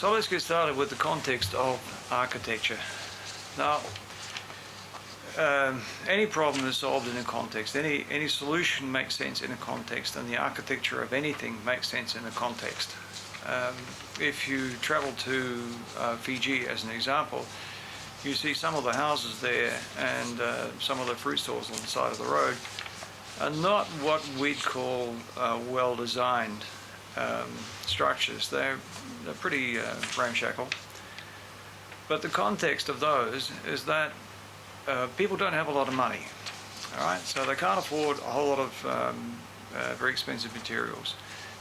So let's get started with the context of architecture. Now, any problem is solved in a context. Any solution makes sense in a context, and the architecture of anything makes sense in a context. If you travel to Fiji as an example, you see some of the houses there and some of the fruit stalls on the side of the road are not what we'd call well-designed structures. They're pretty ramshackle. But the context of those is that people don't have a lot of money, all right? So they can't afford a whole lot of very expensive materials.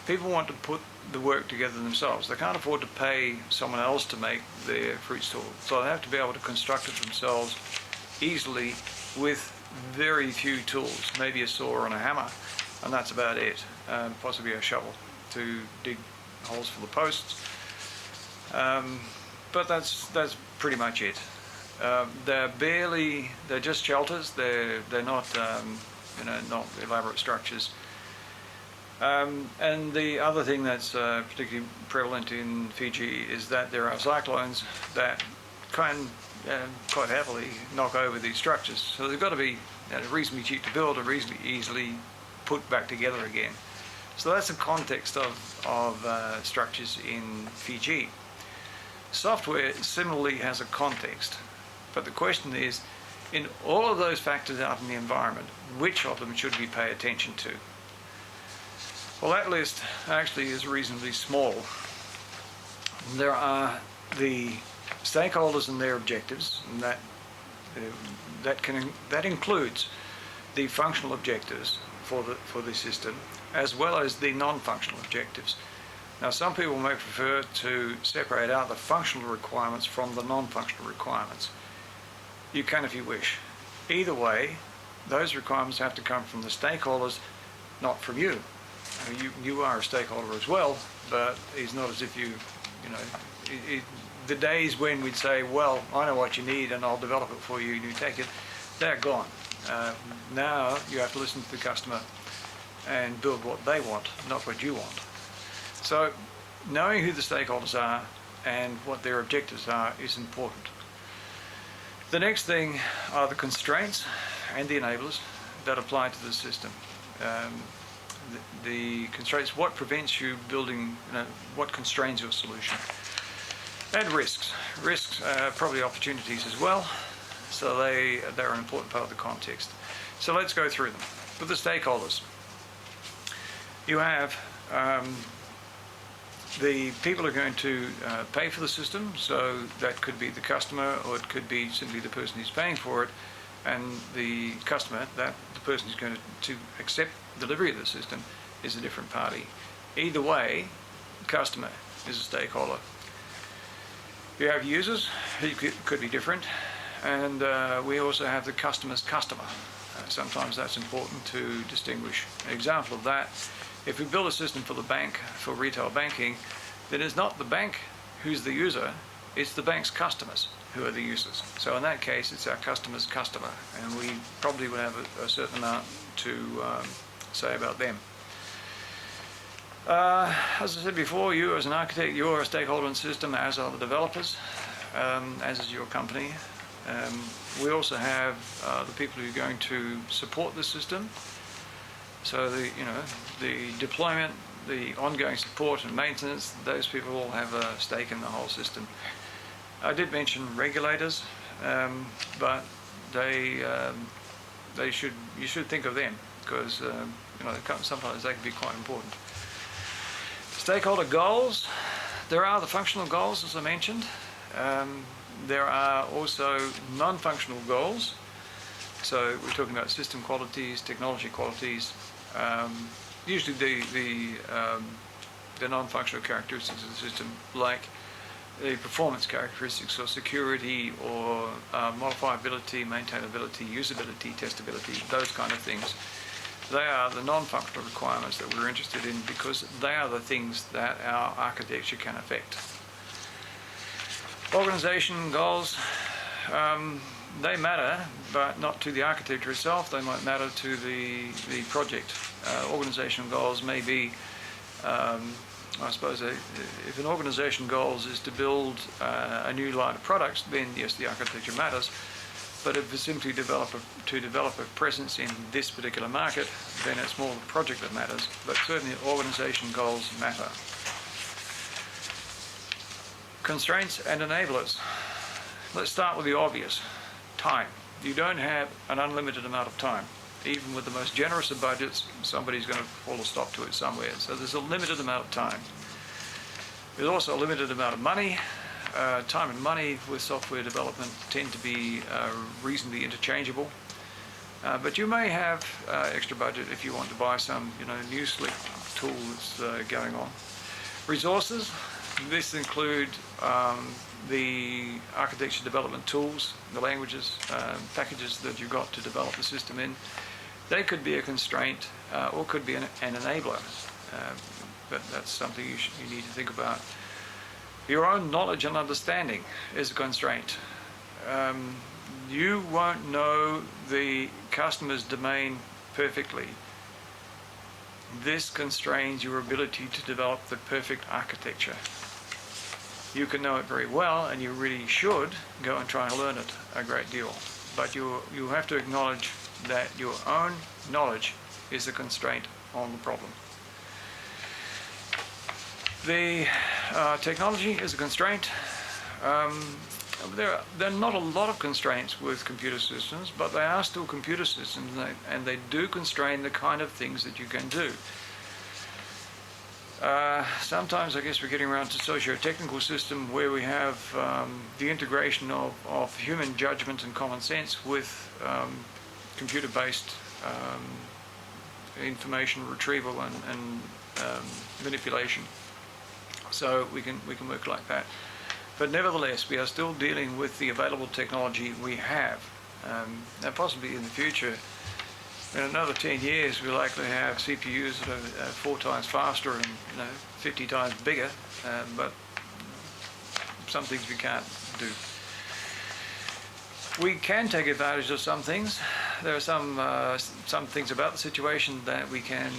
People want to put the work together themselves. They can't afford to pay someone else to make their fruit stall. So they have to be able to construct it themselves easily with very few tools, maybe a saw and a hammer, and that's about it. Possibly a shovel to dig holes for the posts. But that's pretty much it. They're just shelters. They're not, not elaborate structures. And the other thing that's particularly prevalent in Fiji is that there are cyclones that can quite happily knock over these structures. So they've got to be reasonably cheap to build and reasonably easily put back together again. So that's the context of structures in Fiji. Software similarly has a context, but the question is, in all of those factors out in the environment, which of them should we pay attention to? Well, that list actually is reasonably small. There are the stakeholders and their objectives, and that includes the functional objectives for the system, as well as the non-functional objectives. Now, some people may prefer to separate out the functional requirements from the non-functional requirements. You can if you wish. Either way, those requirements have to come from the stakeholders, not from you. You are a stakeholder as well, but it's not as if the days when we'd say, well, I know what you need and I'll develop it for you and you take it, they're gone. Now you have to listen to the customer and build what they want, not what you want. So knowing who the stakeholders are and what their objectives are is important. The next thing are the constraints and the enablers that apply to the system. The constraints, what prevents you building, what constrains your solution. And risks. Risks are probably opportunities as well, so they're an important part of the context. So let's go through them. With the stakeholders, you have the people who are going to pay for the system, so that could be the customer or it could be simply the person who's paying for it, and the customer, that the person who's going to accept delivery of the system, is a different party. Either way, the customer is a stakeholder. You have users who could be different, and we also have the customer's customer. Sometimes that's important to distinguish. An example of that, if we build a system for the bank, for retail banking, then it's not the bank who's the user, it's the bank's customers who are the users. So in that case, it's our customer's customer, and we probably would have a certain amount to say about them. As I said before, you as an architect, you're a stakeholder in the system, as are the developers, as is your company. We also have the people who are going to support the system. So the deployment, the ongoing support and maintenance, those people all have a stake in the whole system. I did mention regulators, but you should think of them, because sometimes they can be quite important. Stakeholder goals. There are the functional goals, as I mentioned. There are also non-functional goals. So we're talking about system qualities, technology qualities. Usually the non-functional characteristics of the system, like the performance characteristics or security or modifiability, maintainability, usability, testability, those kind of things. They are the non-functional requirements that we're interested in, because they are the things that our architecture can affect. Organization goals, they matter, but not to the architecture itself. They might matter to the project. Organizational goals may be I suppose if an organisation goals is to build a new line of products, then yes, the architecture matters. But if it's simply to develop a presence in this particular market, then it's more the project that matters. But certainly organisation goals matter. Constraints and enablers. Let's start with the obvious. Time. You don't have an unlimited amount of time. Even with the most generous of budgets, somebody's going to pull a stop to it somewhere. So there's a limited amount of time. There's also a limited amount of money. Time and money with software development tend to be reasonably interchangeable. But you may have extra budget if you want to buy some, new slick tool that's going on. Resources. This include the architecture development tools, the languages, packages that you've got to develop the system in. They could be a constraint or could be an enabler, but that's something you need to think about. Your own knowledge and understanding is a constraint. You won't know the customer's domain perfectly. This constrains your ability to develop the perfect architecture. You can know it very well, and you really should go and try and learn it a great deal. But you have to acknowledge that your own knowledge is a constraint on the problem. The technology is a constraint. There are not a lot of constraints with computer systems, but they are still computer systems, and they do constrain the kind of things that you can do. Sometimes I guess we're getting around to socio-technical system where we have the integration of human judgment and common sense with computer-based information retrieval and manipulation. So we can work like that. But nevertheless, we are still dealing with the available technology we have. Now possibly in the future, in another 10 years, we'll likely have CPUs that are 4 times faster and 50 times bigger, but some things we can't do. We can take advantage of some things. There are some things about the situation that we can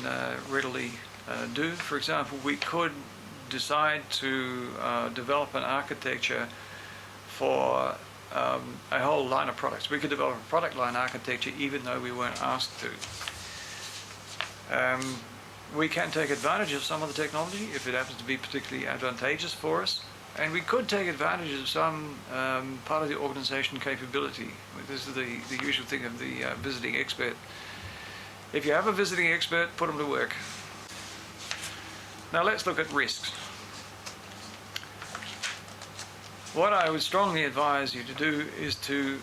readily do. For example, we could decide to develop an architecture for a whole line of products. We could develop a product line architecture even though we weren't asked to. We can take advantage of some of the technology if it happens to be particularly advantageous for us. And we could take advantage of some part of the organization capability. This is the usual thing of the visiting expert. If you have a visiting expert, put them to work. Now let's look at risks. What I would strongly advise you to do is to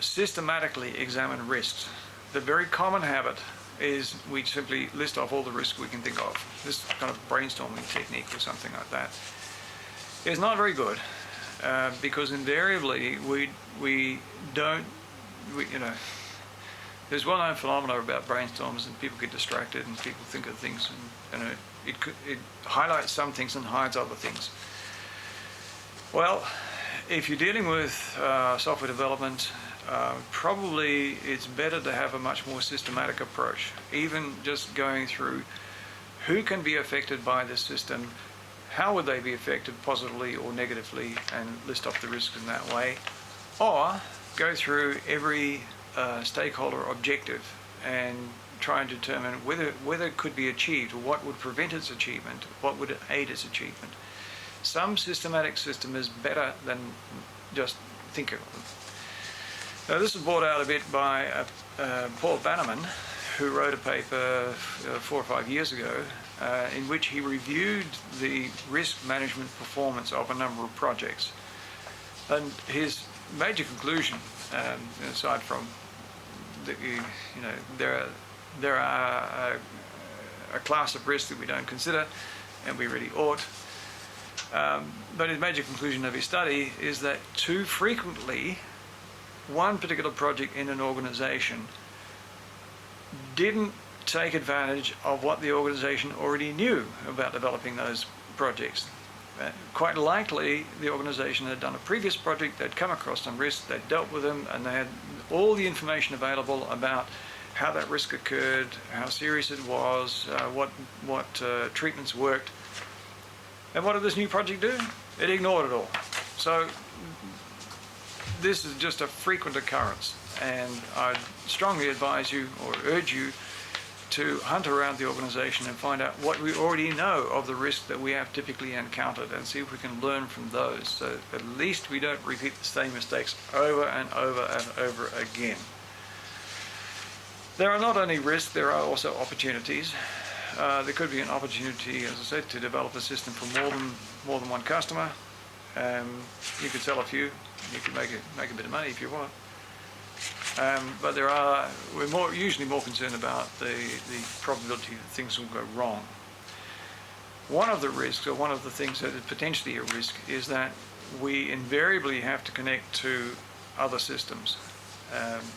systematically examine risks. The very common habit is we simply list off all the risks we can think of. This kind of brainstorming technique or something like that is not very good because invariably there's well-known phenomena about brainstorms and people get distracted and people think of things and it highlights some things and hides other things. Well, if you're dealing with software development, probably it's better to have a much more systematic approach. Even just going through who can be affected by this system, how would they be affected positively or negatively, and list off the risks in that way. Or go through every stakeholder objective and try and determine whether it could be achieved, or what would prevent its achievement, what would aid its achievement. Some systematic system is better than just thinking of them. Now this was brought out a bit by Paul Bannerman, who wrote a paper 4 or 5 years ago in which he reviewed the risk management performance of a number of projects. And his major conclusion, aside from that there are a class of risks that we don't consider, and we really ought. But his major conclusion of his study is that too frequently one particular project in an organization didn't take advantage of what the organization already knew about developing those projects. Quite likely the organization had done a previous project, they'd come across some risks, they'd dealt with them, and they had all the information available about how that risk occurred, how serious it was, what treatments worked. And what did this new project do? It ignored it all. So this is just a frequent occurrence, and I'd strongly advise you or urge you to hunt around the organisation and find out what we already know of the risk that we have typically encountered and see if we can learn from those, so at least we don't repeat the same mistakes over and over and over again. There are not only risks, there are also opportunities. There could be an opportunity, as I said, to develop a system for more than one customer. You could sell a few, you could make a bit of money if you want. But we're usually more concerned about the probability that things will go wrong. One of the risks, or one of the things that is potentially a risk, is that we invariably have to connect to other systems.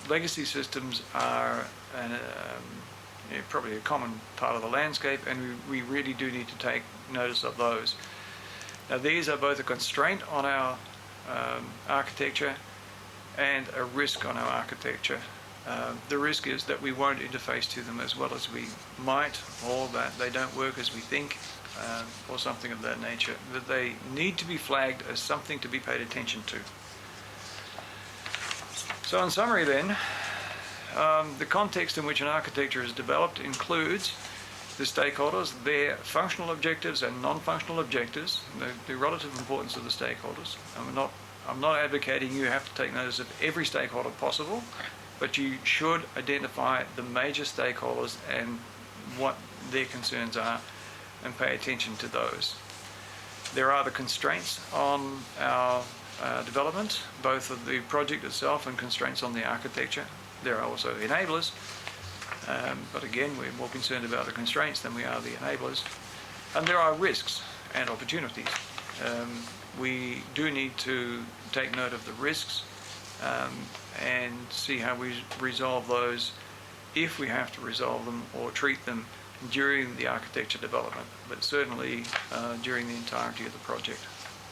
Legacy systems are probably a common part of the landscape, and we really do need to take notice of those. Now, these are both a constraint on our architecture and a risk on our architecture. The risk is that we won't interface to them as well as we might, or that they don't work as we think, or something of that nature. That they need to be flagged as something to be paid attention to. So in summary then, the context in which an architecture is developed includes the stakeholders, their functional objectives and non-functional objectives, the relative importance of the stakeholders. I'm not advocating you have to take notice of every stakeholder possible, but you should identify the major stakeholders and what their concerns are and pay attention to those. There are the constraints on our development, both of the project itself and constraints on the architecture. There are also enablers, but again, we're more concerned about the constraints than we are the enablers. And there are risks and opportunities. We do need to take note of the risks and see how we resolve those, if we have to resolve them or treat them during the architecture development, but certainly during the entirety of the project.